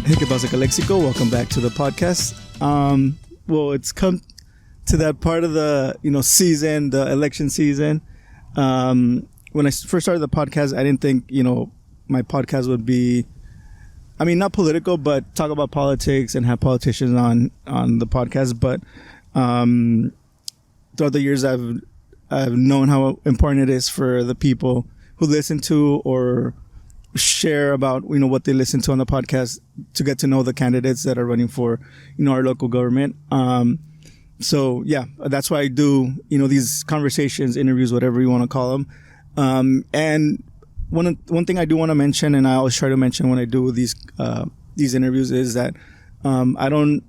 Hey, que Pasa Calexico. Welcome back to the podcast. Well, it's come to that part of the season, the election season. When I first started the podcast, I didn't think my podcast would be, not political, but talk about politics and have politicians on the podcast. But throughout the years, I've known how important it is for the people who listen to or share about what they listen to on the podcast to get to know the candidates that are running for our local government. So yeah, that's why I do these conversations, interviews, whatever you want to call them. And one thing I do want to mention, and I always try to mention when I do these interviews, is that I don't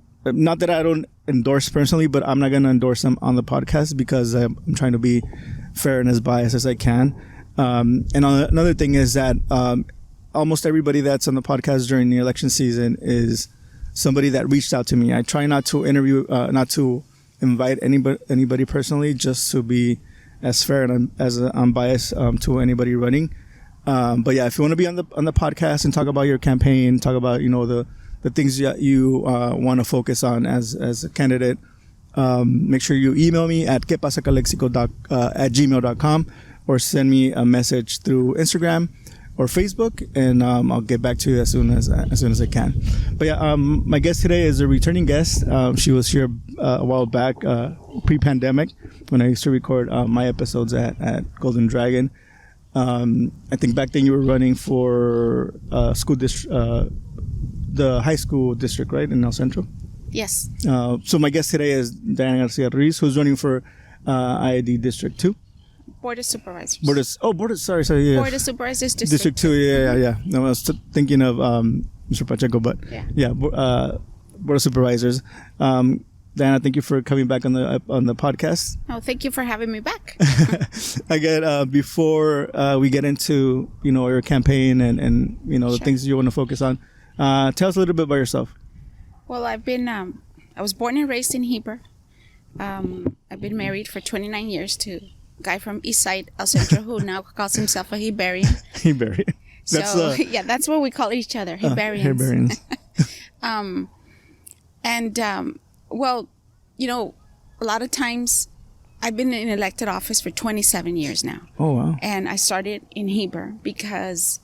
endorse personally, but I'm not going to endorse them on the podcast because I'm trying to be fair and as biased as I can. And another thing is that almost everybody that's on the podcast during the election season is somebody that reached out to me. I try not to interview, not to invite anybody personally, just to be as fair and as unbiased to anybody running. But yeah, if you want to be on the podcast and talk about your campaign, talk about the things that you want to focus on as a candidate, make sure you email me at quepasacalexico@gmail.com or send me a message through Instagram or Facebook, and I'll get back to you as soon as I can. But yeah, my guest today is a returning guest. She was here a while back, pre-pandemic, when I used to record my episodes at Golden Dragon. I think back then you were running for school district, the high school district, right, in El Centro? Yes. So my guest today is Diahna Garcia-Ruiz, who's running for IAD District 2. Board of Supervisors. Sorry, yeah. Board of Supervisors District 2, yeah. No, I was thinking of Mr. Pacheco, but yeah, Board of Supervisors. Diahna, thank you for coming back on the podcast. Oh, thank you for having me back. Again, before we get into your campaign and the things you want to focus on, tell us a little bit about yourself. Well, I've been I was born and raised in Heber. I've been married for 29 years to a guy from East Side El Centro who now calls himself a Heberian. Heberian. That's what we call each other, Heberians. Well, a lot of times I've been in elected office for 27 years now. Oh, wow. And I started in Heber because,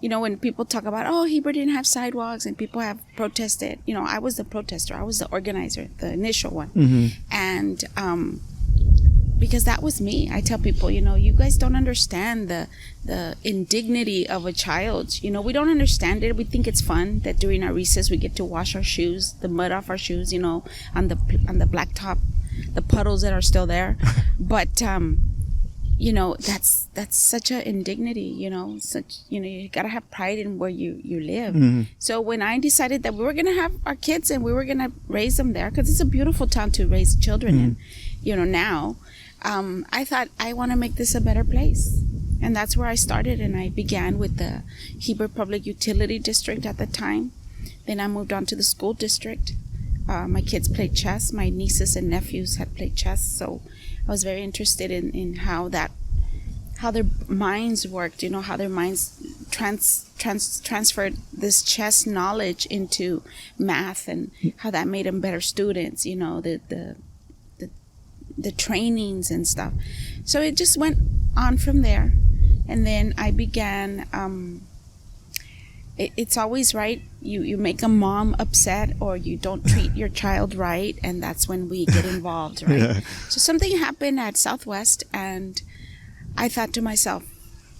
when people talk about, Heber didn't have sidewalks and people have protested, I was the protester. I was the organizer, the initial one. Mm-hmm. And because that was me. I tell people, you guys don't understand the indignity of a child. We don't understand it. We think it's fun that during our recess we get to wash our shoes, the mud off our shoes, on the blacktop, the puddles that are still there. But that's such an indignity. You gotta have pride in where you live. Mm-hmm. So when I decided that we were gonna have our kids and we were gonna raise them there, because it's a beautiful town to raise children in, now. I thought, I want to make this a better place. And that's where I started. And I began with the Heber Public Utility District at the time. Then I moved on to the school district. My kids played chess. My nieces and nephews had played chess. So I was very interested in how their minds worked, how their minds transferred this chess knowledge into math and how that made them better students, the trainings and stuff. So it just went on from there. And then I began, it's always right. You make a mom upset or you don't treat your child right. And that's when we get involved, right? Yeah. So something happened at Southwest and I thought to myself,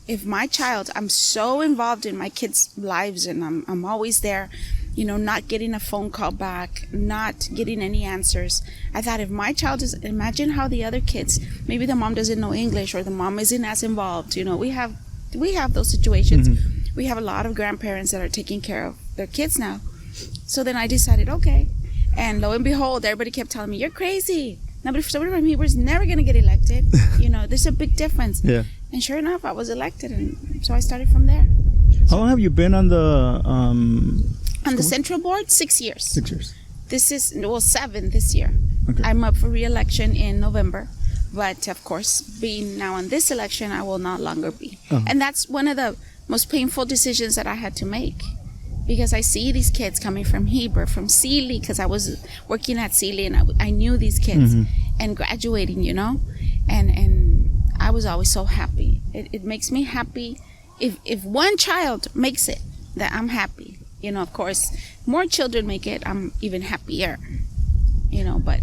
if my child, I'm so involved in my kids' lives and I'm always there, not getting a phone call back, not getting any answers. I thought if my child is, imagine how the other kids, maybe the mom doesn't know English or the mom isn't as involved. We have those situations. Mm-hmm. We have a lot of grandparents that are taking care of their kids now. So then I decided, okay. And lo and behold, everybody kept telling me, you're crazy. Nobody from Heber is never going to get elected. There's a big difference. Yeah. And sure enough, I was elected. And so I started from there. How long have you been on the... On the Central Board, 6 years. 6 years. This is, 7 this year. Okay. I'm up for re-election in November. But, of course, being now on this election, I will not longer be. Uh-huh. And that's one of the most painful decisions that I had to make. because I see these kids coming from Heber, from Sealy, because I was working at Sealy, and I knew these kids and graduating, and I was always so happy. It makes me happy if one child makes it, that I'm happy. Of course, more children make it, I'm even happier. But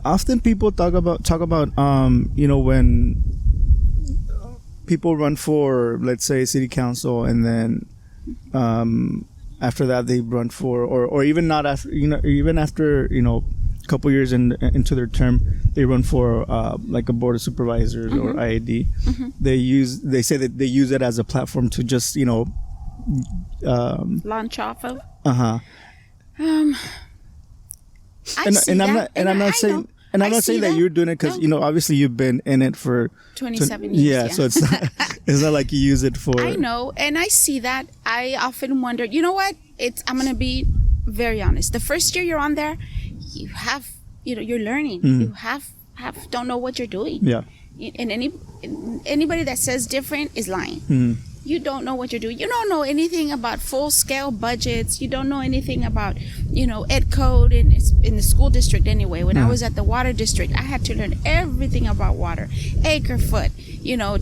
often people talk about when people run for, let's say, city council, and then after that they run for, or even not after, even after a couple years into their term, they run for like a board of supervisors or IAD. They say that they use it as a platform to just launch off of. I'm not saying that you're doing it because obviously you've been in it for 27 years. Yeah, so it's not like you use it for. I know, and I see that. I often wonder. You know what? I'm gonna be very honest. The first year you're on there, you have you're learning. You don't know what you're doing. Yeah. And anybody that says different is lying. You don't know what you're doing. You don't know anything about full-scale budgets. You don't know anything about, ed code in the school district anyway. When I was at the water district, I had to learn everything about water. Acre foot,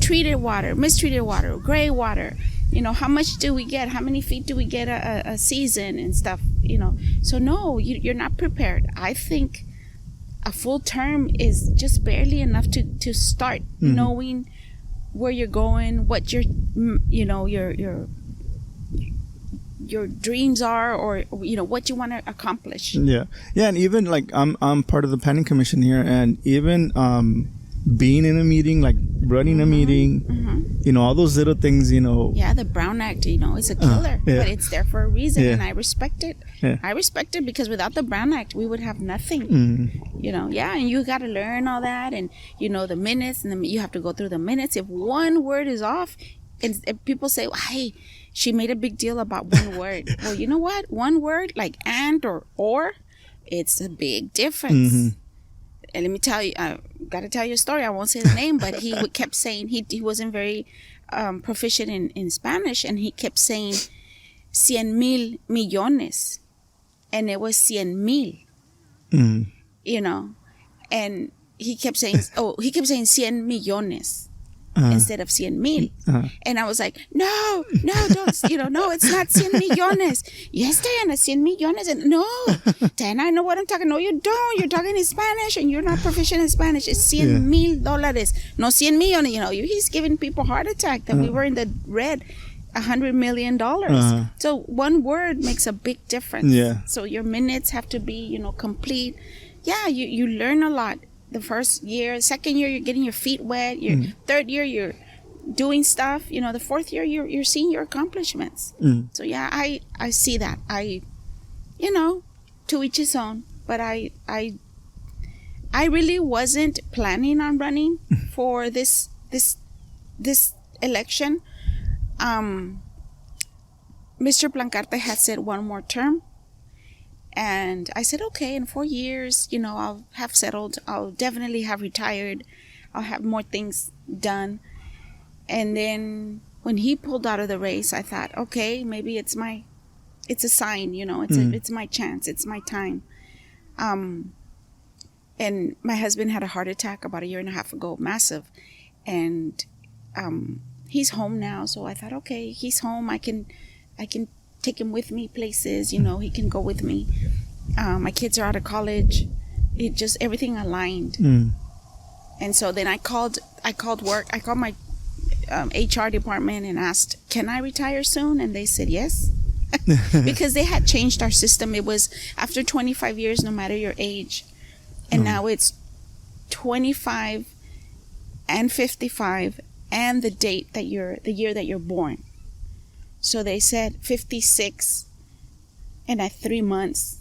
treated water, mistreated water, gray water. How much do we get? How many feet do we get a season and stuff, So no, you're not prepared. I think a full term is just barely enough to start knowing where you're going, what your dreams are, or what you want to accomplish. Yeah, and even like I'm part of the planning commission here, and even being in a meeting, like running a meeting, all those little things, Yeah, the Brown Act, it's a killer, but it's there for a reason, and I respect it. Yeah. I respect it because without the Brown Act, we would have nothing. And you got to learn all that, and the minutes, and you have to go through the minutes. If one word is off, and people say, well, "Hey, she made a big deal about one word." Well, you know what? One word like "and" or, it's a big difference. And let me tell you, I got to tell you a story. I won't say the name, but he kept saying he wasn't very proficient in Spanish, and he kept saying 100,000 millones, and it was 100,000. And he kept saying 100 millones instead of 100,000. And I was like, no, don't, no, it's not 100 millones. Yes, Diahna, 100 millones. And no, Diahna, I know what I'm talking. No, you don't. You're talking in Spanish, and you're not proficient in Spanish. It's $100,000, no 100 millones. He's giving people heart attack that we were in the red. $100 million. So one word makes a big difference. Yeah. So your minutes have to be, complete. Yeah, you learn a lot. The first year, second year, you're getting your feet wet. Your third year, you're doing stuff. The fourth year, you're seeing your accomplishments. So yeah, I see that. To each his own. But I really wasn't planning on running for this election. Mr. Blancarte had said one more term, and I said, okay, in 4 years, I'll have settled. I'll definitely have retired. I'll have more things done. And then when he pulled out of the race, I thought, okay, maybe it's a sign, it's my chance. It's my time. And my husband had a heart attack about 1.5 years ago, massive. And, he's home now, so I thought, okay, he's home. I can take him with me places. He can go with me. My kids are out of college. It just everything aligned. And so then I called work. I called my HR department and asked, "Can I retire soon?" And they said yes, because they had changed our system. It was after 25 years, no matter your age, and now it's 25 and 55. And the year that you're born. So they said 56 and at 3 months,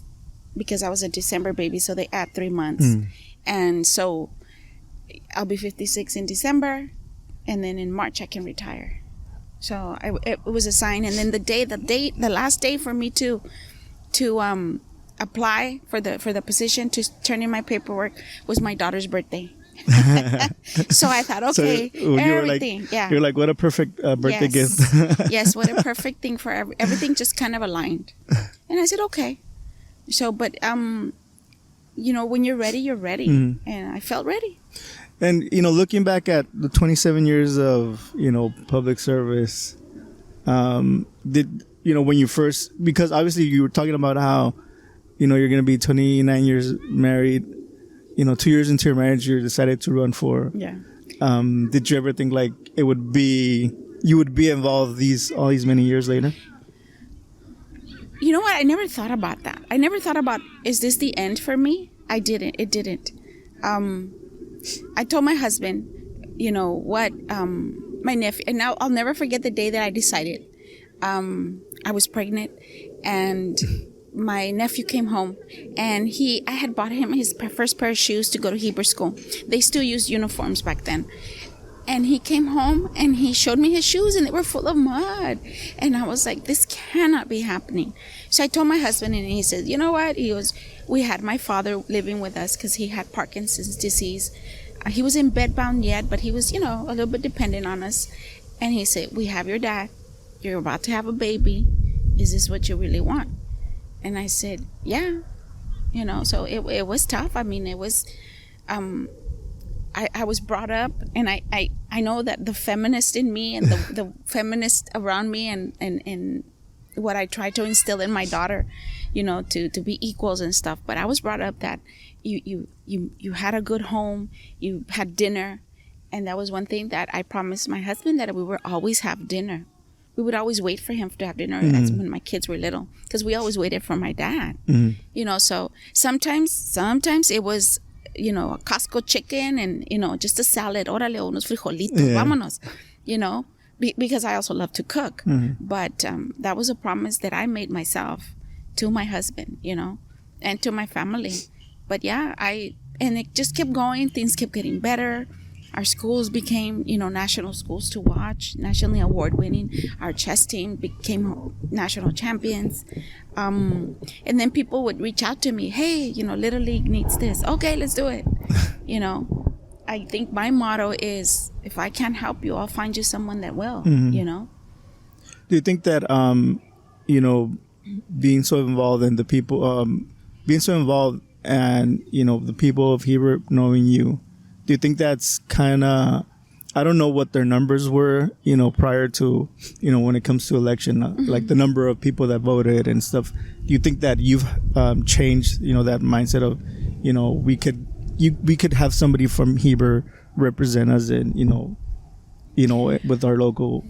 because I was a December baby, so they add 3 months. And so I'll be 56 in December, and then in March I can retire. So it was a sign. And then the last day for me to apply for the position, to turn in my paperwork, was my daughter's birthday. So I thought, okay, you everything. You're like, what a perfect birthday gift. Yes, what a perfect thing for everything just kind of aligned. And I said, okay. So, but, you know, when you're ready, you're ready. Mm-hmm. And I felt ready. And, you know, looking back at the 27 years of, you know, public service, did, you know, when you first, because obviously you were talking about how, you know, you're going to be 29 years married, you know, 2 years into your marriage, you decided to run for. Yeah. Did you ever think like you would be involved all these many years later? You know what? I never thought about that. I never thought about, is this the end for me? I didn't. It didn't. I told my husband, you know what, my nephew, and now I'll never forget the day that I decided. I was pregnant, and my nephew came home, and I had bought him his first pair of shoes to go to Hebrew school. They still used uniforms back then. And he came home and he showed me his shoes, and they were full of mud. And I was like, this cannot be happening. So I told my husband, and he said, you know what? We had my father living with us because he had Parkinson's disease. He was in bedbound yet, but he was, you know, a little bit dependent on us. And he said, we have your dad. You're about to have a baby. Is this what you really want? And I said, yeah. You know, so it was tough. I mean, it was... I was brought up, and I know that the feminist in me and the feminist around me and what I try to instill in my daughter, you know, to be equals and stuff. But I was brought up that you had a good home, you had dinner, and that was one thing that I promised my husband, that we would always have dinner. We would always wait for him to have dinner. Mm-hmm. That's when my kids were little, because we always waited for my dad. Mm-hmm. You know, so sometimes it was, you know, a Costco chicken and, you know, just a salad, órale, unos frijolitos, vámonos, you know, because I also love to cook. Mm-hmm. But that was a promise that I made myself to my husband, you know, and to my family. But yeah, and it just kept going. Things kept getting better. Our schools became, you know, national schools to watch, nationally award winning. Our chess team became national champions. And then people would reach out to me, hey, you know, Little League needs this. Okay, let's do it. You know, I think my motto is, if I can't help you, I'll find you someone that will, mm-hmm. you know. Do you think that, you know, being so involved in the people, and, you know, the people of Heber knowing you, do you think that's kind of, I don't know what their numbers were, you know, prior to, you know, when it comes to election, mm-hmm. like the number of people that voted and stuff. Do you think that you've changed, you know, that mindset of, you know, we could have somebody from Heber represent us in, you know, with our local.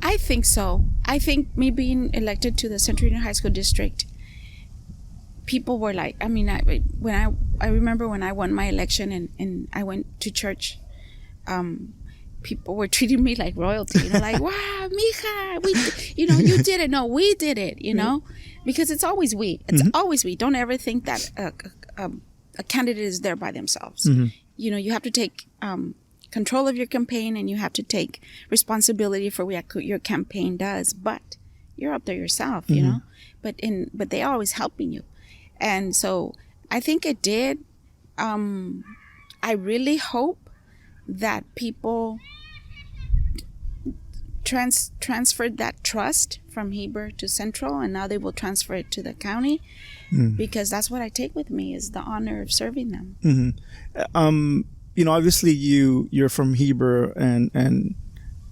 I think so. I think me being elected to the Central Union High School District, people were like, I mean, I remember when I won my election and I went to church, people were treating me like royalty, you know, like, wow, mija, you know, you did it. No, we did it, you know, because it's always we. It's mm-hmm. always we. Don't ever think that a candidate is there by themselves. Mm-hmm. You know, you have to take control of your campaign, and you have to take responsibility for what your campaign does. But you're up there yourself, you mm-hmm. know, but they're always helping you. And so I think it did. I really hope that people transferred that trust from Heber to Central, and now they will transfer it to the county, because that's what I take with me, is the honor of serving them. Mm-hmm. You know, obviously you're from Heber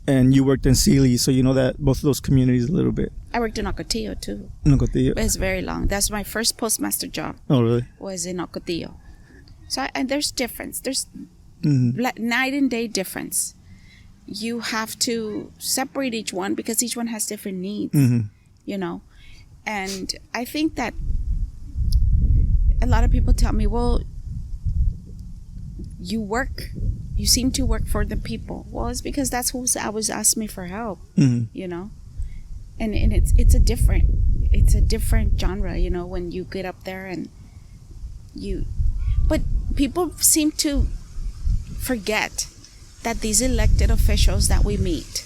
and you worked in Sealy, so you know that both of those communities a little bit. I worked in Ocotillo too. In Ocotillo. It's very long. That's my first postmaster job. Oh, really? Was in Ocotillo. So and there's difference. There's mm-hmm. night and day difference. You have to separate each one because each one has different needs, mm-hmm. you know. And I think that a lot of people tell me, well, you seem to work for the people. Well, it's because that's who always asked me for help, mm-hmm. you know. And it's a different genre, you know, when you get up there and but people seem to forget that these elected officials that we meet,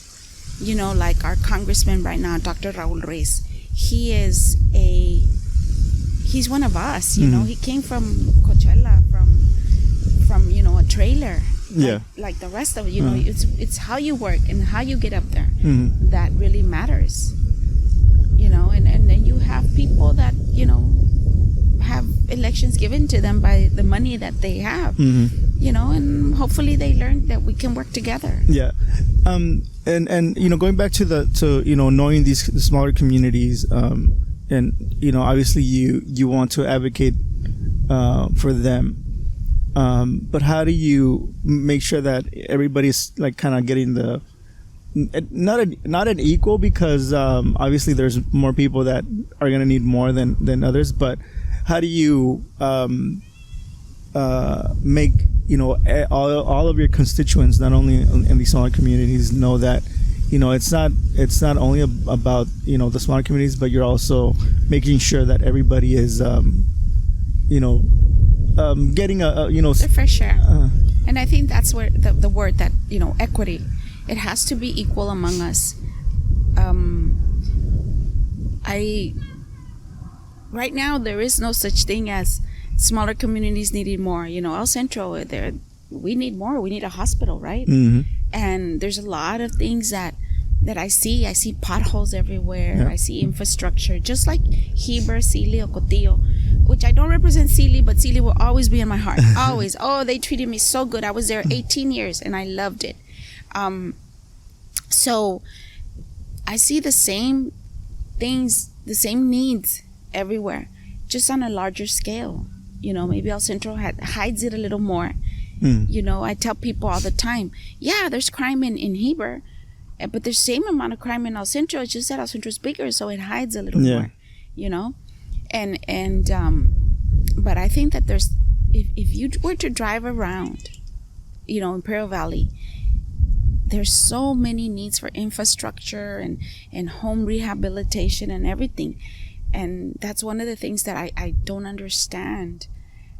you know, like our congressman right now, Dr. Raul Ruiz, he's one of us, you mm-hmm. know. He came from Coachella, from you know, a trailer. Yeah. Like the rest of it, you know, it's how you work and how you get up there Mm-hmm. that really matters. You know, and then you have people that, you know, have elections given to them by the money that they have. Mm-hmm. You know, and hopefully they learn that we can work together. Yeah. And you know, going back to you know, knowing these smaller communities, and you know, obviously you want to advocate for them, but how do you make sure that everybody's like kind of getting the not an equal, because obviously there's more people that are going to need more than others, but how do you make, you know, all of your constituents, not only in these smaller communities, know that, you know, it's not only about, you know, the smaller communities, but you're also making sure that everybody is you know, getting a you know, Their fair share. And I think that's where the word that, you know, equity, it has to be equal among us. Right now there is no such thing as smaller communities needing more. You know, El Centro, we need more. We need a hospital, right? Mm-hmm. And there's a lot of things that I see. I see potholes everywhere. Yeah. I see infrastructure, just like Heber, Sealy, or Cotillo, which I don't represent Sealy, but Sealy will always be in my heart. Always. Oh, they treated me so good. I was there 18 years and I loved it. So I see the same things, the same needs everywhere, just on a larger scale. You know, maybe El Centro hides it a little more. You know, I tell people all the time, yeah, there's crime in Heber, but there's the same amount of crime in El Centro. It's just that El Centro is bigger, so it hides a little more, you know? And but I think that there's, if you were to drive around, you know, Imperial Valley, there's so many needs for infrastructure and home rehabilitation and everything. And that's one of the things that I don't understand,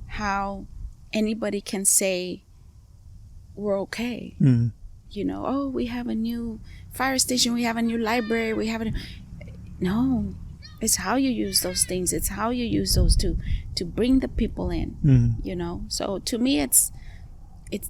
how anybody can say we're okay. You know, oh, we have a new fire station, we have a new library, we have no, it's how you use those things. It's how you use those to bring the people in, you know. So to me, it's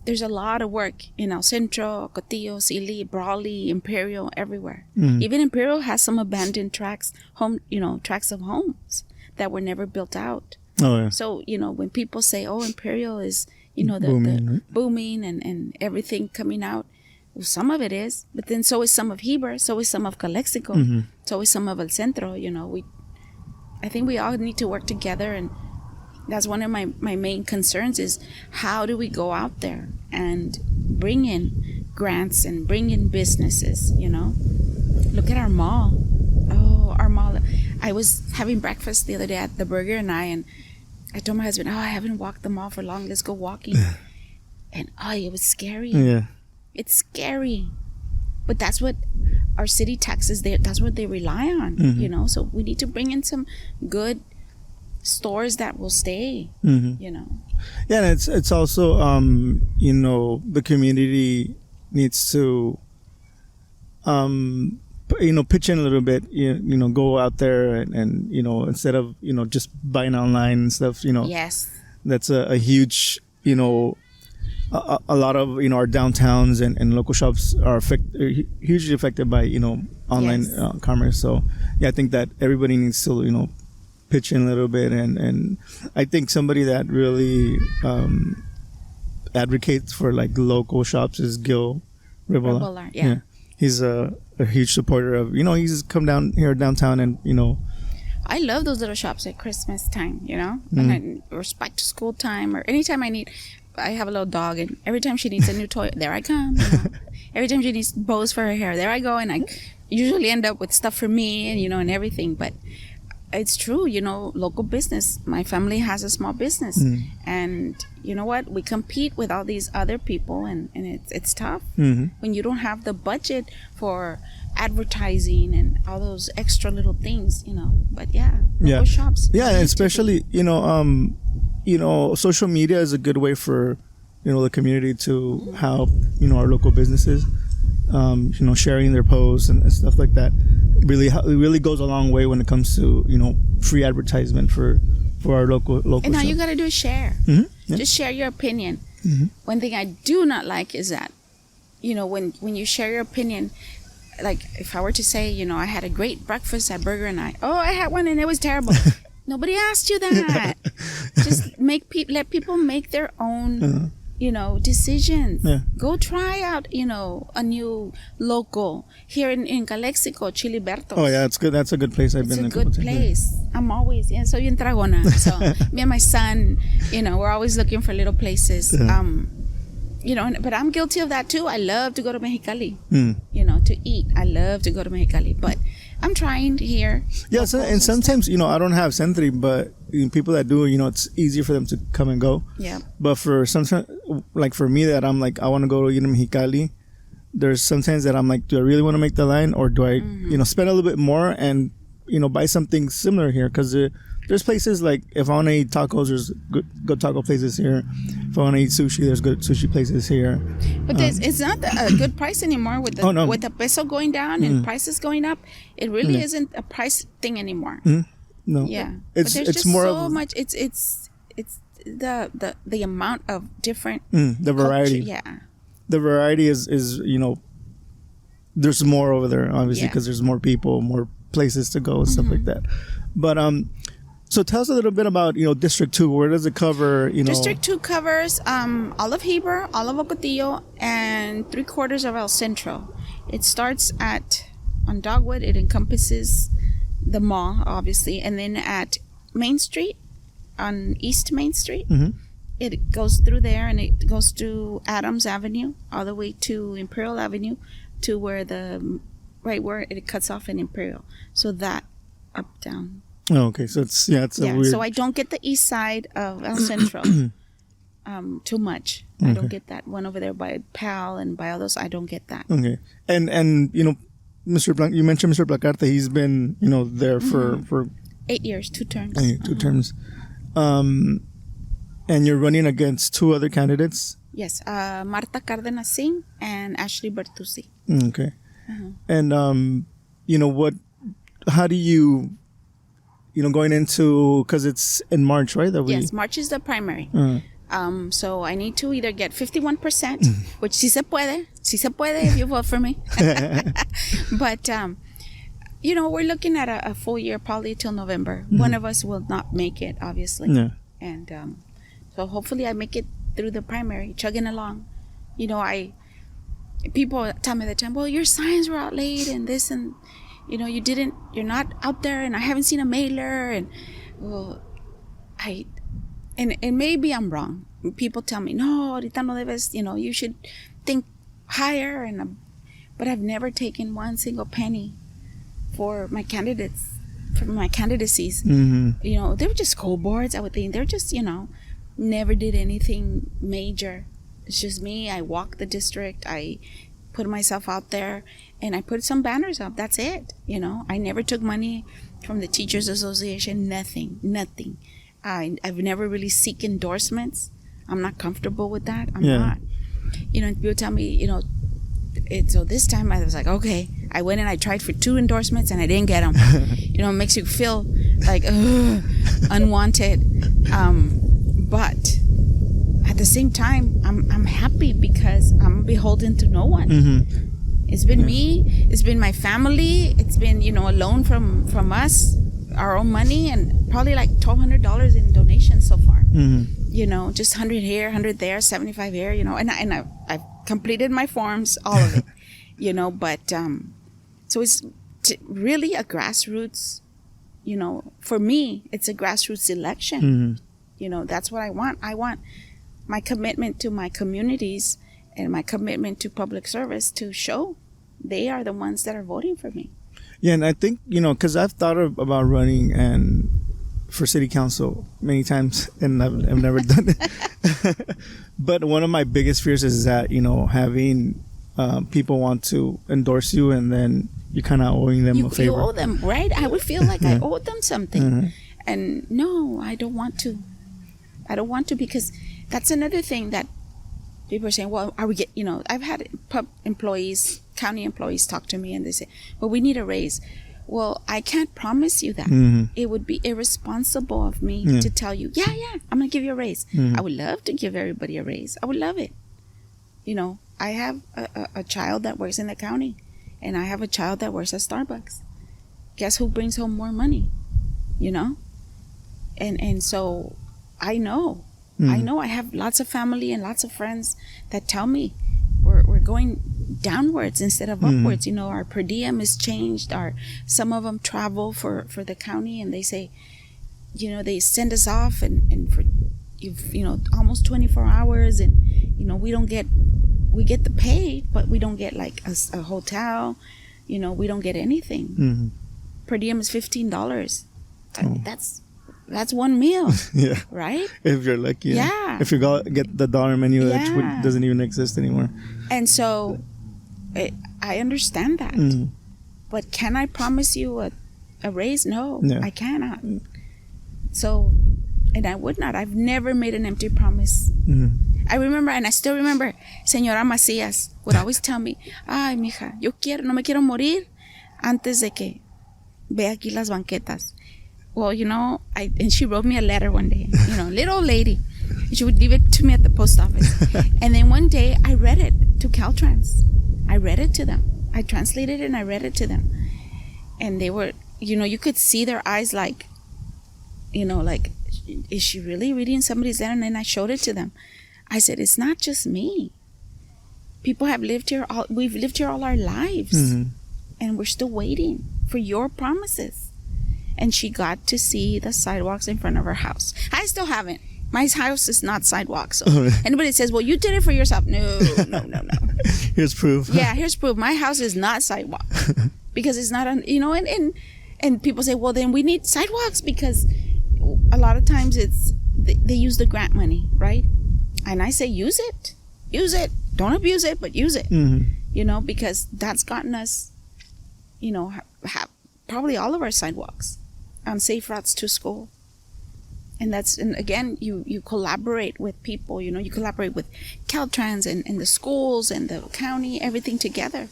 there's a lot of work in El Centro, Cotillo, Sealy, Brawley, Imperial, everywhere. Even Imperial has some abandoned tracts of homes that were never built out. Oh, yeah. So, you know, when people say, oh, Imperial is, you know, the booming and everything coming out, well, some of it is, but then so is some of Heber, so is some of Calexico, so is some of El Centro. You know, I think we all need to work together, and that's one of my main concerns is how do we go out there and bring in grants and bring in businesses, you know? Look at our mall. Oh, our mall. I was having breakfast the other day at the Burger and I told my husband, oh, I haven't walked the mall for long. Let's go walking. And it was scary. Yeah. It's scary. But that's what our city taxes, that's what they rely on, you know? So we need to bring in some good stores that will stay, you know. Yeah, and it's also you know, the community needs to you know, pitch in a little bit, you know, go out there and you know, instead of, you know, just buying online and stuff, you know. Yes. That's a huge, you know, a lot of, you know, our downtowns and local shops are hugely affected by, you know, online commerce. So yeah, I think that everybody needs to, you know, pitch in a little bit, and I think somebody that really advocates for like local shops is Gil Ribola. Yeah. He's a huge supporter of, you know, he's come down here downtown, and you know, I love those little shops at Christmas time, you know, or back to school time, or anytime I have a little dog, and every time she needs a new toy, there I come, you know? Every time she needs bows for her hair, there I go, and I usually end up with stuff for me, and you know, and everything. But it's true, you know, local business. My family has a small business, and you know what? We compete with all these other people, and it's tough when you don't have the budget for advertising and all those extra little things, you know. But local shops. Yeah, and especially, you know, social media is a good way for, you know, the community to help, you know, our local businesses. You know, sharing their posts and stuff like that really goes a long way when it comes to, you know, free advertisement for our local And all shops. you got to do is share. Just share your opinion. One thing I do not like is that, when you share your opinion, like if I were to say, I had a great breakfast at Burger Night. Oh, I had one and it was terrible. Nobody asked you that. Just let people make their own, decisions. Yeah. Go try out, a new local here in Calexico, Chilibertos. Oh yeah, it's good. That's a good place. I've been. It's a good place. I'm always soy bien tragona. So me and my son, we're always looking for little places. Yeah. But I'm guilty of that too. I love to go to Mexicali. To eat. I love to go to Mexicali, but I'm trying here. Yeah, and sometimes I don't have Centri, but people that do, it's easier for them to come and go. Yeah. But for sometimes, like for me, that I'm like I want to go to Mexicali. There's sometimes that I'm like, do I really want to make the line, or do I spend a little bit more and buy something similar here? Because there's places like if I want to eat tacos, there's good taco places here. If I want to eat sushi, there's good sushi places here. But it's not a good price anymore with the peso going down and prices going up. It really isn't a price thing anymore. No. Yeah. It's just more so much. It's the amount of different the variety. Culture, yeah. The variety is there's more over there, obviously, because there's more people, more places to go and stuff like that. But so tell us a little bit about District 2. Where does it cover? District 2 covers all of Heber, all of Ocotillo, and 3/4 of El Centro. It starts on Dogwood. It encompasses the mall, obviously, and then at Main Street, on East Main Street. It goes through there, and it goes to Adams Avenue all the way to Imperial Avenue, to where where it cuts off in Imperial. So that up down. Oh, okay. So it's a weird. So I don't get the east side of El Centro too much. I don't get that one over there by Pal and by all those. I don't get that. Okay. And Mr. Blanc, you mentioned Mr. Placarte. He's been there for 8 years, 2 terms. 2 terms. And you're running against 2 other candidates. Yes, Marta Cárdenas Singh and Ashley Bertuzzi. Okay. And how do you going into, because it's in March, right? Yes, March is the primary. So I need to either get 51%, which sí se puede if you vote for me. But we're looking at a full year, probably till November. One of us will not make it, obviously. Yeah. And so hopefully I make it through the primary, chugging along. People tell me the time, well, your signs were out late and this, and you're not out there, and I haven't seen a mailer, and and maybe I'm wrong. People tell me, no, ahorita no debes, you should think higher, but I've never taken one single penny for my candidates, for my candidacies. They were just school boards, I would think. They're just, never did anything major. It's just me. I walk the district. I put myself out there, and I put some banners up. That's it. I never took money from the Teachers Association. Nothing. I've never really seek endorsements. I'm not comfortable with that. I'm not. People tell me, so this time I was like, okay. I went and I tried for 2 endorsements and I didn't get them. It makes you feel like unwanted. But at the same time, I'm happy because I'm beholden to no one. It's been me. It's been my family. It's been a loan from us, our own money, and probably like $1,200 in donations so far. Just 100 here, 100 there, 75 here. And I've completed my forms, all of it. But so it's really a grassroots. For me, it's a grassroots election. That's what I want. I want my commitment to my communities and my commitment to public service to show they are the ones that are voting for me. Yeah, and I think, because I've thought about running and for city council many times, and I've never done it. But one of my biggest fears is that, having people want to endorse you and then you kind of owing them a favor. You owe them, right? I would feel like I owed them something. And no, I don't want to. Because that's another thing that people are saying, well, are we I've had employees, county employees talk to me and they say, well, we need a raise. Well, I can't promise you that. It would be irresponsible of me to tell you, yeah, I'm going to give you a raise. I would love to give everybody a raise. I would love it. You know, I have a child that works in the county, and I have a child that works at Starbucks. Guess who brings home more money? You know? And so I know. I have lots of family and lots of friends that tell me we're going downwards instead of upwards. You know, our per diem is changed. Some of them travel for the county, and they say, you know, they send us off and for you know, almost 24 hours, and you know, we get the pay, but we don't get like a hotel. You know, we don't get anything. Per diem is $15. That's one meal. Yeah. Right? If you're lucky. Yeah. If you get the dollar menu, that doesn't even exist anymore. And so I understand that. But can I promise you a raise? No, I cannot. So, and I would not. I've never made an empty promise. I remember, and I still remember, Señora Macías would always tell me, ay, mija, no me quiero morir antes de que vea aquí las banquetas. Well, you know, and she wrote me a letter one day, you know, little old lady. She would leave it to me at the post office. And then one day I read it to Caltrans. I read it to them. I translated it and I read it to them. And they were, you know, you could see their eyes like, you know, like, is she really reading somebody's letter? And then I showed it to them. I said, it's not just me. People have lived here, we've lived here all our lives. And we're still waiting for your promises. And she got to see the sidewalks in front of her house. I still haven't. My house is not sidewalk. So anybody says, well, you did it for yourself. No. Here's proof. Yeah, here's proof. My house is not sidewalk. Because it's not, you know, and people say, well, then we need sidewalks, because a lot of times they use the grant money, right? And I say, use it. Use it. Don't abuse it, but use it. You know, because that's gotten us, you know, probably all of our sidewalks on safe routes to school. And again, you collaborate with people, you know, you collaborate with Caltrans and the schools and the county, everything together.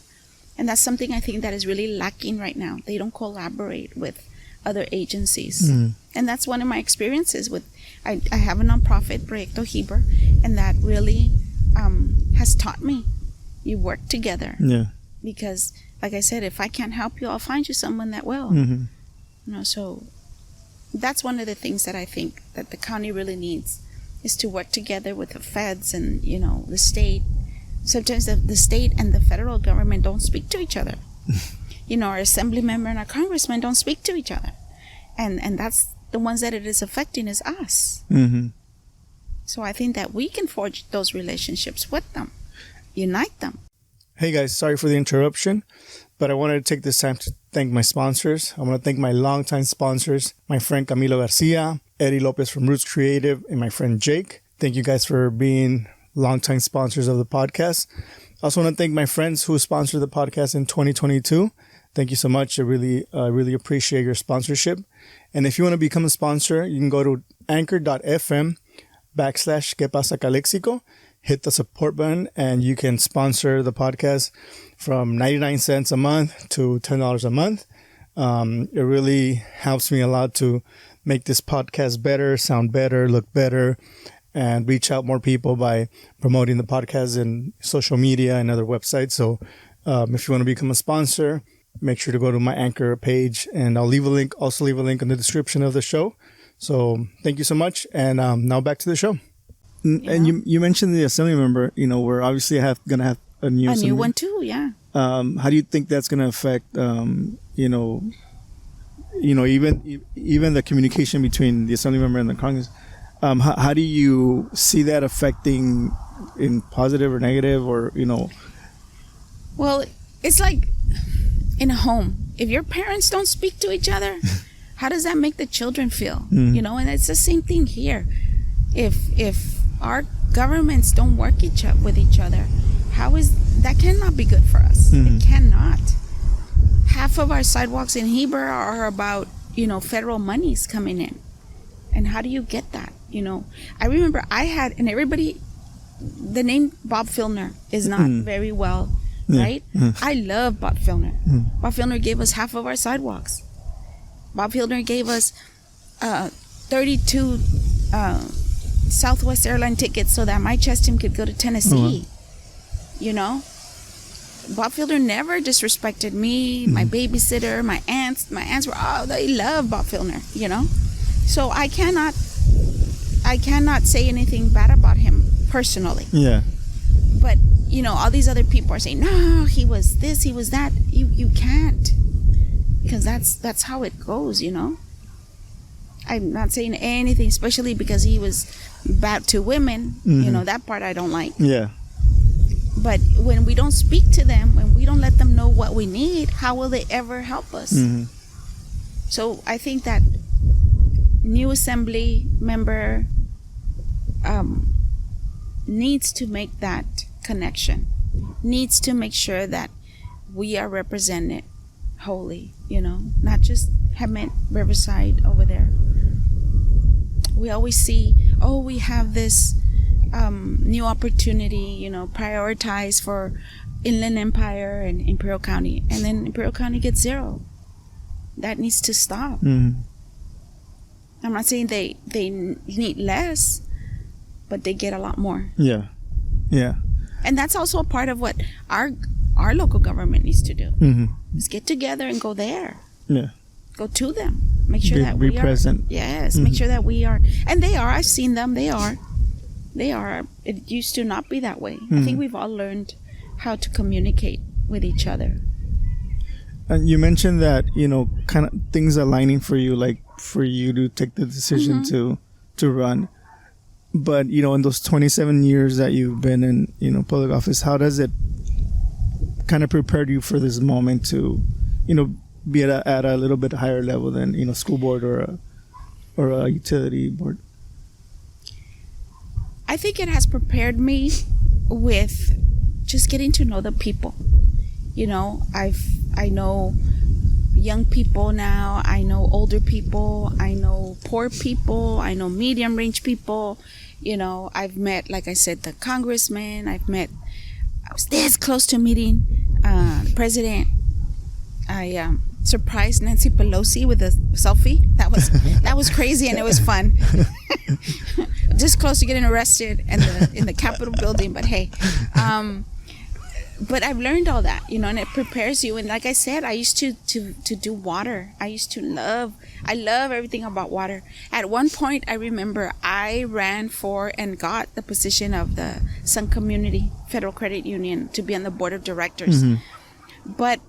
And that's something I think that is really lacking right now. They don't collaborate with other agencies. And that's one of my experiences with, I have a nonprofit, Proyecto Heber, and that really has taught me, you work together. Yeah. Because, like I said, if I can't help you, I'll find you someone that will. You know, so that's one of the things that I think that the county really needs, is to work together with the feds and, you know, the state. Sometimes the state and the federal government don't speak to each other. You know, our assembly member and our congressman don't speak to each other. And that's the ones that it is affecting is us. So I think that we can forge those relationships with them, unite them. Hey guys, sorry for the interruption, but I wanted to take this time to thank my sponsors. I want to thank my longtime sponsors, my friend Camilo Garcia, Eddie Lopez from Roots Creative, and my friend Jake. Thank you guys for being longtime sponsors of the podcast. I also want to thank my friends who sponsored the podcast in 2022. Thank you so much. I really appreciate your sponsorship. And if you want to become a sponsor, you can go to anchor.fm/Que Pasa Calexico. Hit the support button and you can sponsor the podcast from 99 cents a month to $10 a month. It really helps me a lot to make this podcast better, sound better, look better, and reach out more people by promoting the podcast in social media and other websites. So if you want to become a sponsor, make sure to go to my Anchor page, and I'll leave a link in the description of the show. So thank you so much. And now back to the show. And you mentioned the assembly member, you know, we're obviously going to have a new one too. Yeah. How do you think that's going to affect, you know, even the communication between the assembly member and the Congress? How do you see that affecting in positive or negative, or, you know? Well, it's like in a home. If your parents don't speak to each other, how does that make the children feel? You know, and it's the same thing here. If our governments don't work with each other, that cannot be good for us. It cannot. Half of our sidewalks in Heber are about, you know, federal monies coming in. And how do you get that? You know, I remember the name Bob Filner is not very well right? I love Bob Filner. Bob Filner gave us half of our sidewalks. Bob Filner gave us 32 Southwest airline tickets so that my chess team could go to Tennessee. You know, Bob Filner never disrespected me, my babysitter, my aunts. My aunts were, they love Bob Filner, you know. So I cannot say anything bad about him personally. Yeah. But, you know, all these other people are saying, no, he was this, he was that. You can't. Because that's how it goes, you know. I'm not saying anything, especially because he was bad to women. You know, that part I don't like. Yeah. But when we don't speak to them, when we don't let them know what we need, how will they ever help us? So I think that new assembly member needs to make that connection, needs to make sure that we are represented wholly, you know, not just Hemet, Riverside over there. We always see, we have this new opportunity, you know, prioritize for Inland Empire and Imperial County, and then Imperial County gets zero. That needs to stop. I'm not saying they need less, but they get a lot more. Yeah. And that's also a part of what our local government needs to do. Is get together and go there. Yeah. Go to them. Make sure that we be present. Yes. Make sure that we are, and they are. I've seen them. They are. It used to not be that way. I think we've all learned how to communicate with each other. And you mentioned that, you know, kind of things aligning for you, like for you to take the decision to run. But, you know, in those 27 years that you've been in, you know, public office, how does it kind of prepare you for this moment to, you know, be at a little bit higher level than, you know, school board or a utility board? I think it has prepared me with just getting to know the people. You know, I know young people now. I know older people. I know poor people. I know medium range people. You know, I've met, like I said, the congressman. I was this close to meeting the president. I surprised Nancy Pelosi with a selfie. That was crazy, and it was fun. Just close to getting arrested in the Capitol building, but hey. But I've learned all that, you know, and it prepares you. And like I said, I used to do water. I love everything about water. At one point, I remember I ran for and got the position of the Sun Community Federal Credit Union to be on the board of directors. But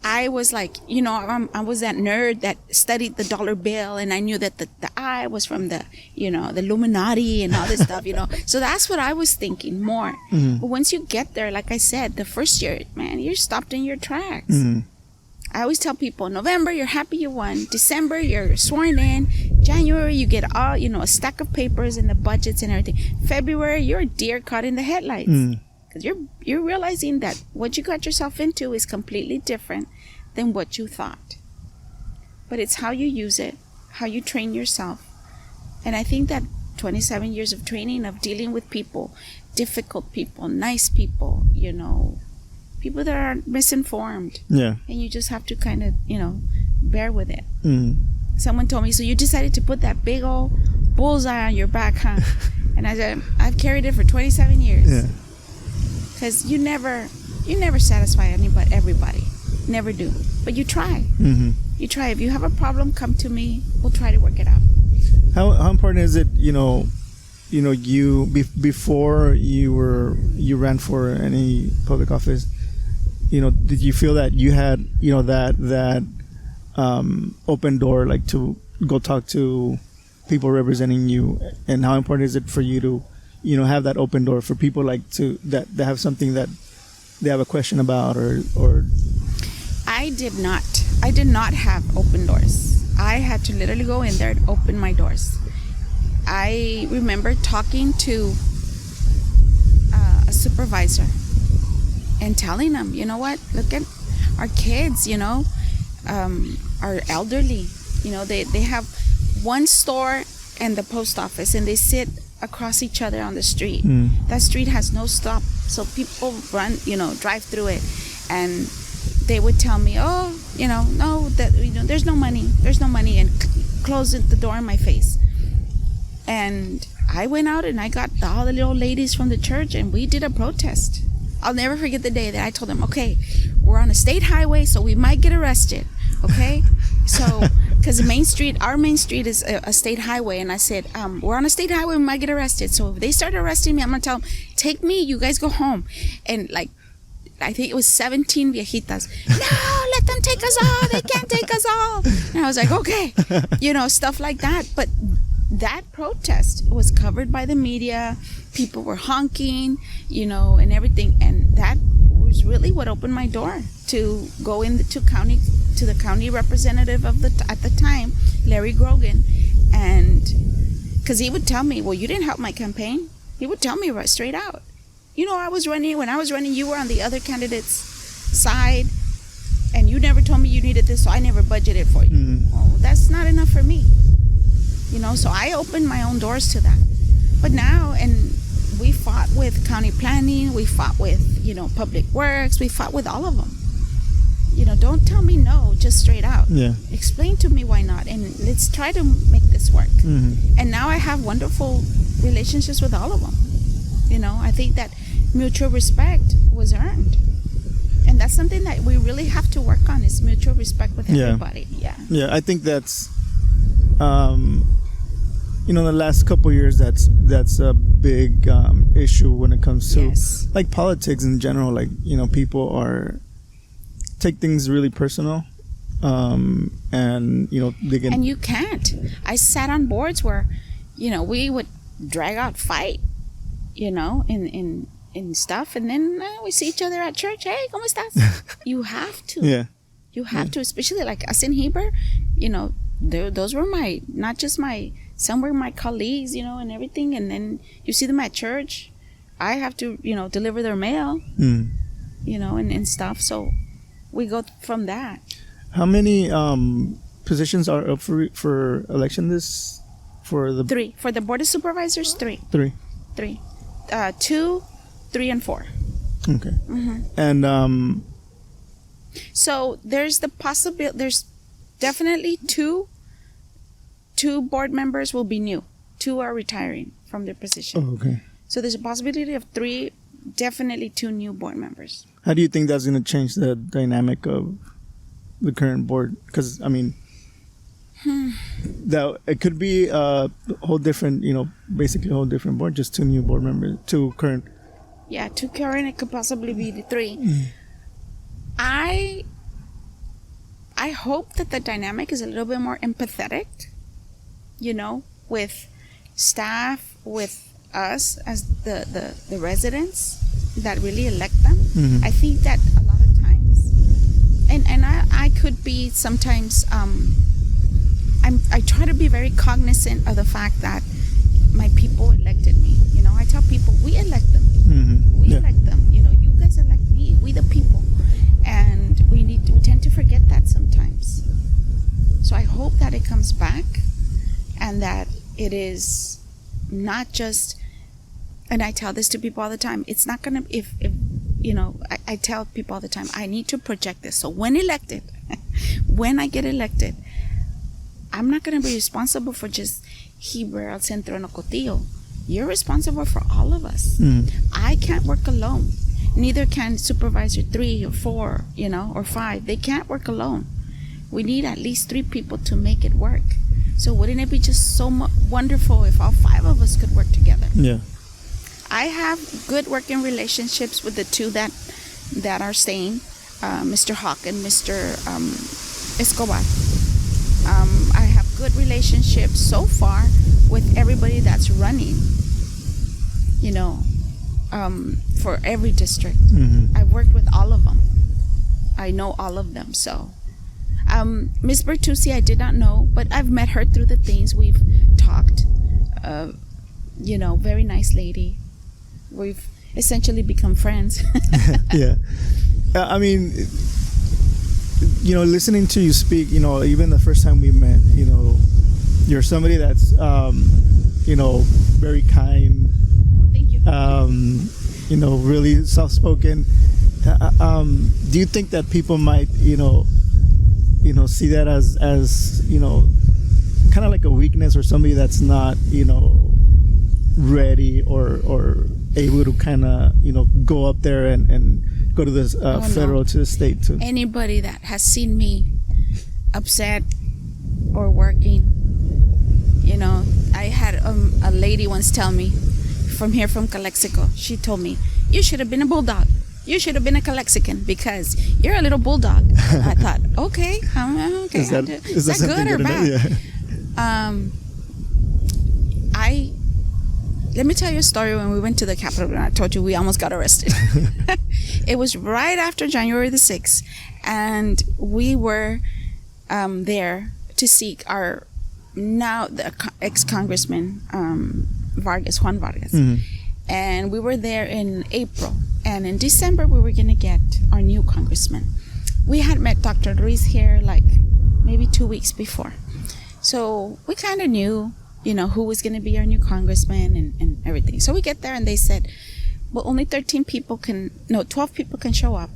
I was like, you know, I was that nerd that studied the dollar bill, and I knew that the I was from the, you know, the Illuminati and all this stuff, you know. So that's what I was thinking more. But once you get there, like I said, the first year, man, you're stopped in your tracks. I always tell people, November, you're happy you won. December, you're sworn in. January, you get all, you know, a stack of papers and the budgets and everything. February, you're a deer caught in the headlights. Because you're realizing that what you got yourself into is completely different than what you thought. But it's how you use it, how you train yourself. And I think that 27 years of training, of dealing with people, difficult people, nice people, you know, people that are misinformed. Yeah. And you just have to kind of, you know, bear with it. Someone told me, so you decided to put that big old bullseye on your back, huh? And I said, I've carried it for 27 years. Yeah. Because you never satisfy everybody. Never do. But you try. You try. If you have a problem, come to me. We'll try to work it out. How important is it, before you ran for any public office, did you feel that you had, that open door, like to go talk to people representing you, and how important is it for you to, have that open door for people like that have something that they have a question about or I did not have open doors. I had to literally go in there and open my doors. I remember talking to a supervisor and telling them, you know what, look at our kids, our elderly, they have one store and the post office, and they sit across each other on the street. That street has no stop, so people run, drive through it, and they would tell me, oh, no, that there's no money, and close the door in my face. And I went out and I got all the little ladies from the church, and we did a protest. I'll never forget the day that I told them, okay, we're on a state highway, so we might get arrested, okay? So, because our main street is a state highway, and I said, we're on a state highway, we might get arrested. So if they start arresting me, I'm going to tell them, take me, you guys go home. And I think it was 17 viejitas. No, let them take us all. They can't take us all. And I was like, okay, stuff like that. But that protest was covered by the media. People were honking, and everything. And that was really what opened my door to go to the county representative at the time, Larry Grogan. And because he would tell me, well, you didn't help my campaign. He would tell me right straight out. When I was running, you were on the other candidate's side, and you never told me you needed this, so I never budgeted for you. Well, that's not enough for me. So I opened my own doors to that. But now, and we fought with county planning, we fought with, public works, we fought with all of them. Don't tell me no, just straight out. Yeah. Explain to me why not, and let's try to make this work. And now I have wonderful relationships with all of them. I think that mutual respect was earned. And that's something that we really have to work on, is mutual respect with everybody. Yeah, I think that's, in the last couple of years, that's a big issue when it comes to like politics in general. Like, people take things really personal, and they get. And you can't. I sat on boards where, we would drag out fight, in stuff, and then we see each other at church. Hey, ¿cómo estás? You have to. Yeah. You have to, especially like us in Heber. Those were some were my colleagues, and everything. And then you see them at church. I have to, deliver their mail, and stuff. So we go from that. How many positions are up for election for the 3 for the Board of Supervisors? 3. 3. 2, 3, and 4. Okay. And so there's the possibility. There's definitely two board members will be new. 2 are retiring from their position. Oh, okay. So there's a possibility of 3, definitely 2 new board members. How do you think that's going to change the dynamic of the current board? Because that it could be a whole different, basically a whole different board, just 2 new board members, 2 current. Yeah, 2 current. It could possibly be the 3. I hope that the dynamic is a little bit more empathetic, with staff, with us as the residents that really elect them. I think that a lot of times, and I could be sometimes, I try to be very cognizant of the fact that my people elected me. I tell people, we elect them. We elect them. You guys elect me. We the people. And we tend to forget that sometimes. So I hope that it comes back, and that it is not just, and I tell this to people all the time, it's not going to, if I tell people all the time, I need to project this. So when I get elected, I'm not going to be responsible for just Heber, El Centro, and Ocotillo. You're responsible for all of us. I can't work alone. Neither can Supervisor 3 or 4, or 5. They can't work alone. We need at least 3 people to make it work. So wouldn't it be just so wonderful if all 5 of us could work together? Yeah. I have good working relationships with the 2 that are staying, Mr. Hawk and Mr. Escobar. I have good relationships so far with everybody that's running, for every district. I've worked with all of them. I know all of them. So Miss Bertucci I did not know, but I've met her through the things we've talked. Very nice lady. We've essentially become friends. Yeah. I mean, listening to you speak, even the first time we met, you're somebody that's very kind. Thank you. Really soft-spoken. Do you think that people might, see that as kind of like a weakness, or somebody that's not, ready or able to kind of, go up there and go to this federal, to the state too? Anybody that has seen me upset or working, I had a lady once tell me from Calexico. She told me, you should have been a bulldog. You should have been a Calexican because you're a little bulldog. I thought, okay. Is that good or bad? Yeah. Let me tell you a story. When we went to the Capitol, and I told you we almost got arrested. It was right after January the 6th, and we were there to seek our the ex-congressman Juan Vargas. Mm-hmm. And we were there in April, and in December we were going to get our new congressman. We had met Dr. Ruiz here like maybe 2 weeks before, so we kind of knew who was going to be our new congressman and everything. So we get there and they said, well, only 12 people can show up,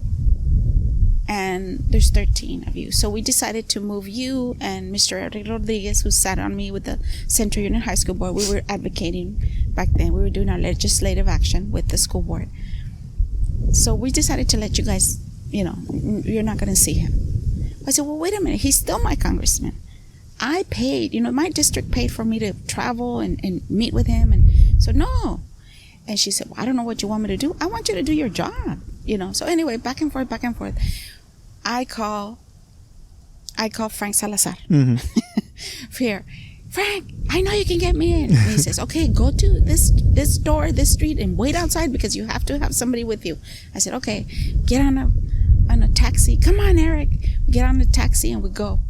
and there's 13 of you. So we decided to move you and Mr. Eric Rodriguez, who sat on me with the Central Union High School Board. We were advocating back then. We were doing our legislative action with the school board. So we decided to let you guys, you're not going to see him. I said, well, wait a minute. He's still my congressman. I paid, my district paid for me to travel and meet with him. And so, no. And she said, well, I don't know what you want me to do. I want you to do your job, So anyway, back and forth. I call Frank Salazar. Mm-hmm. Here, Frank, I know you can get me in. And he says, okay, go to this door, this street, and wait outside because you have to have somebody with you. I said, okay, get on a taxi. Come on, Eric. Get on the taxi and we go.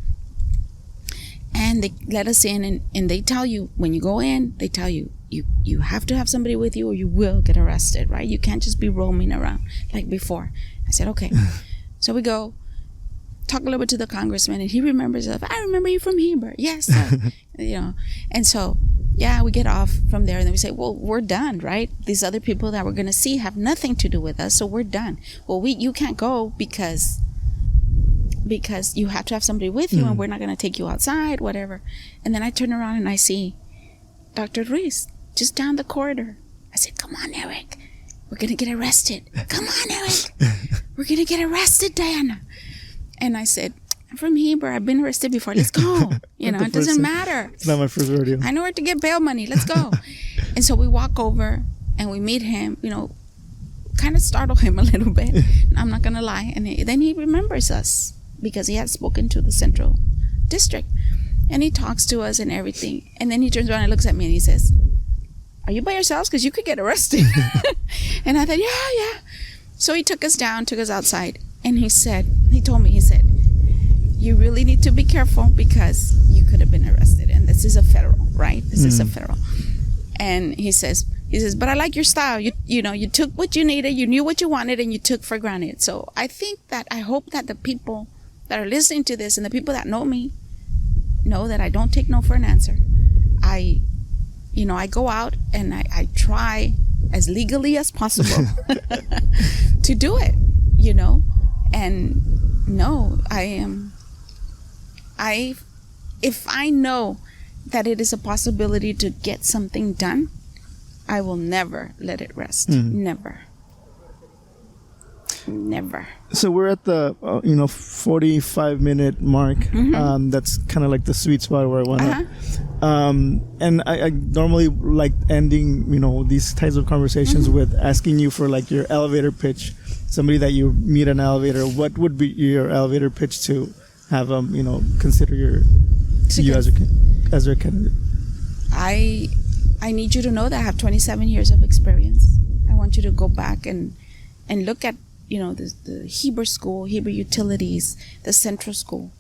And they let us in, and they tell you, when you go in, they tell you, you have to have somebody with you or you will get arrested, right? You can't just be roaming around like before. I said, okay. So we go, talk a little bit to the congressman, and he remembers us. I remember you from Heber. Yes, sir. And so, yeah, we get off from there, and then we say, well, we're done, right? These other people that we're going to see have nothing to do with us, so we're done. Well, you can't go because you have to have somebody with you, and we're not going to take you outside, whatever. And then I turn around and I see Dr. Ruiz just down the corridor. I said, come on, Eric. We're going to get arrested. Come on, Eric. We're going to get arrested, Diahna. And I said, I'm from Heber. I've been arrested before. Let's go. It doesn't matter. It's not my first rodeo. I know where to get bail money. Let's go. And so we walk over and we meet him, kind of startle him a little bit. I'm not going to lie. And then he remembers us because he had spoken to the Central District. And he talks to us and everything. And then he turns around and looks at me and he says, are you by yourselves? Because you could get arrested. And I thought, yeah. So he took us outside. And he said, you really need to be careful because you could have been arrested. And this is a federal, right? This is a federal. And he says, but I like your style. You took what you needed, you knew what you wanted, and you took for granted. So I hope that the people that are listening to this and the people that know me know that I don't take no for an answer. I go out and I try as legally as possible to do it, and no, if I know that it is a possibility to get something done, I will never let it rest. Never. So we're at the 45-minute mark. That's kind of like the sweet spot where I want to. And I normally like ending these types of conversations with asking you for like your elevator pitch. Somebody that you meet in an elevator, what would be your elevator pitch to have them consider you as their candidate? I need you to know that I have 27 years of experience. I want you to go back and look at the Heber School, Heber Utilities, the Central School,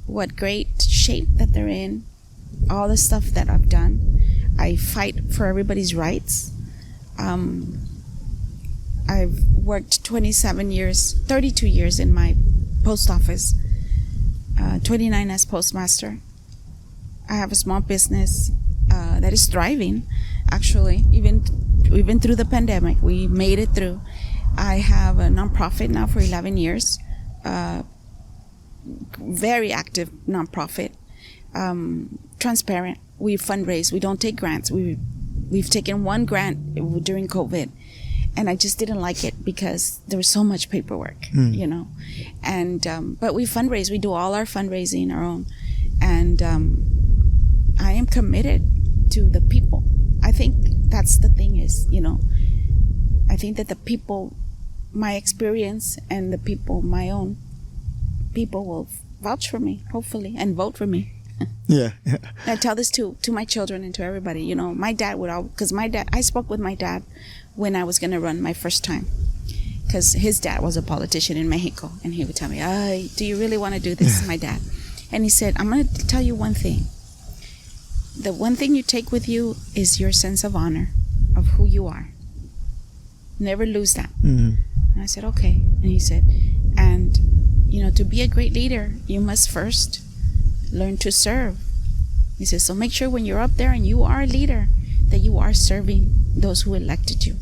what great shape that they're in, all the stuff that I've done. I fight for everybody's rights. I've worked 32 years in my post office, 29 as postmaster. I have a small business. that is thriving, actually, even through the pandemic. We made it through. I have a nonprofit now for 11 years, very active nonprofit, transparent. We fundraise. We don't take grants. We've taken one grant during COVID, and I just didn't like it because there was so much paperwork, you know. And but we fundraise. We do all our fundraising our own, and I am committed to the people. I think that's the thing is, you know, I think that the people, my experience, and the people, my own people, will vouch for me, hopefully, and vote for me. Yeah. I tell this to my children and to everybody. You know, my dad would always, because I spoke with my dad when I was going to run my first time, because his dad was a politician in Mexico, and he would tell me, do you really want to do this, my dad? And he said, I'm going to tell you one thing. The one thing you take with you is your sense of honor of who you are. Never lose that. And I said, okay. And he said, and, you know, to be a great leader, you must first learn to serve. He says, so make sure when you're up there and you are a leader, that you are serving those who elected you.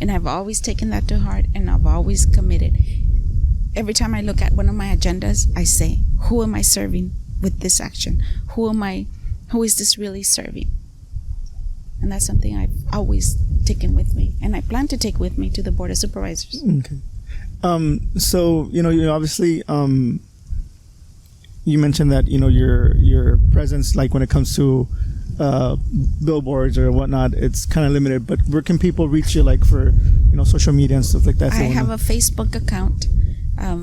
And I've always taken that to heart, and I've always committed. Every time I look at one of my agendas, I say, who am I serving with this action? Who is this really serving? And that's something I've always taken with me, and I plan to take with me to the Board of Supervisors. Okay. So, you know, you obviously, you mentioned that, you know, your presence, like when it comes to billboards or whatnot, it's kind of limited, but where can people reach you, like for, you know, social media and stuff like that? I have a Facebook account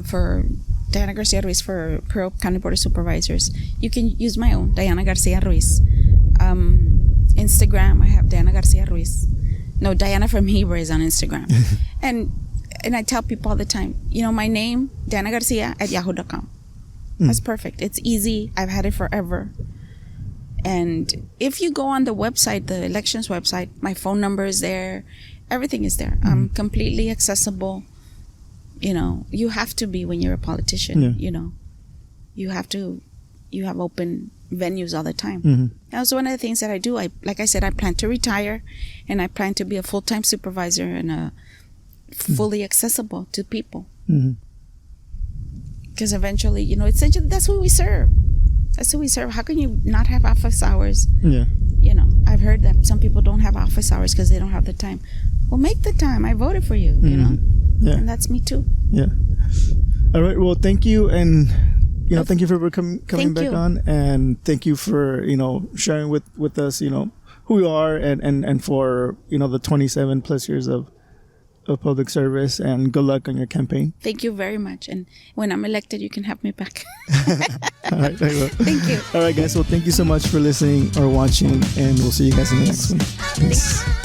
for Diahna Garcia-Ruiz for Imperial County Board of Supervisors. You can use my own, Diahna Garcia-Ruiz. Instagram, I have Diahna Garcia-Ruiz. No, Diahna from Heber is on Instagram. and I tell people all the time, you know, my name, Diahna Garcia at yahoo.com. That's perfect. It's easy. I've had it forever. And if you go on the website, the elections website, my phone number is there. Everything is there. I'm completely accessible. You know, you have to be when you're a politician, you know. You have open venues all the time. That's one of the things that I do. Like I said, I plan to retire, and I plan to be a full-time supervisor and fully accessible to people. Because eventually, you know, essentially that's who we serve. That's who we serve. How can you not have office hours? Yeah. You know, I've heard that some people don't have office hours because they don't have the time. Well, make the time. I voted for you, you know. Yeah. And that's me too. Yeah. All right. Well, thank you. And, you know, thank you for coming back on. And thank you for, you know, sharing with us, you know, who you are and for, you know, the 27 plus years of public service, and good luck on your campaign. Thank you very much. And when I'm elected, you can have me back. All right, I will. Thank you. All right, guys. Well, thank you so much for listening or watching, and we'll see you guys in the next one. Thanks.